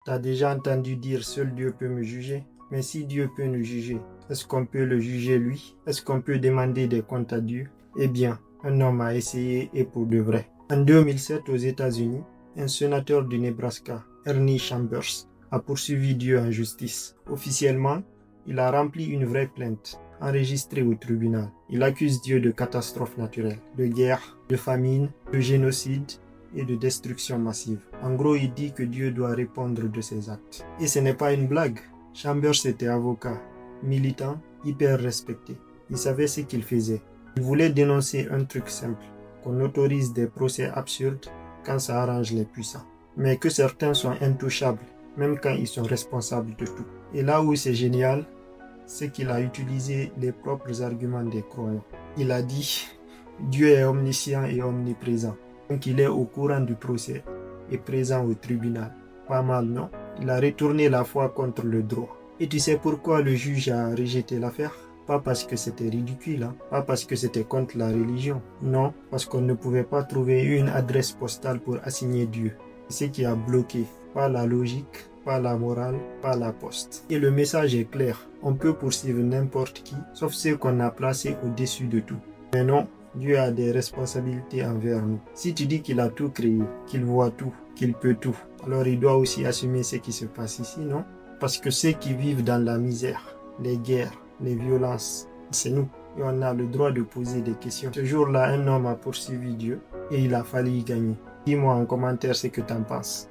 T'as déjà entendu dire seul Dieu peut me juger? Mais si Dieu peut nous juger, est-ce qu'on peut le juger lui? Est-ce qu'on peut demander des comptes à Dieu? Eh bien, un homme a essayé et pour de vrai. En 2007 aux États-Unis, un sénateur du Nebraska, Ernie Chambers, a poursuivi Dieu en justice. Officiellement, il a rempli une vraie plainte, enregistrée au tribunal. Il accuse Dieu de catastrophes naturelles, de guerre, de famine, de génocide et de destruction massive. En gros, il dit que Dieu doit répondre de ses actes. Et ce n'est pas une blague. Chambers était avocat, militant, hyper respecté. Il savait ce qu'il faisait. Il voulait dénoncer un truc simple, qu'on autorise des procès absurdes quand ça arrange les puissants. Mais que certains sont intouchables, même quand ils sont responsables de tout. Et là où c'est génial, c'est qu'il a utilisé les propres arguments des croyants. Il a dit, Dieu est omniscient et omniprésent. Donc il est au courant du procès et présent au tribunal. Pas mal, non? Il a retourné la foi contre le droit. Et tu sais pourquoi le juge a rejeté l'affaire? Pas parce que c'était ridicule, pas parce que c'était contre la religion. Non, parce qu'on ne pouvait pas trouver une adresse postale pour assigner Dieu. C'est ce qui a bloqué, pas la logique, pas la morale, pas la poste. Et le message est clair. On peut poursuivre n'importe qui, sauf ceux qu'on a placés au-dessus de tout. Mais non, Dieu a des responsabilités envers nous. Si tu dis qu'il a tout créé, qu'il voit tout, qu'il peut tout, alors il doit aussi assumer ce qui se passe ici, non? Parce que ceux qui vivent dans la misère, les guerres, les violences, c'est nous. Et on a le droit de poser des questions. Ce jour-là, un homme a poursuivi Dieu et il a fallu y gagner. Dis-moi en commentaire ce que tu en penses.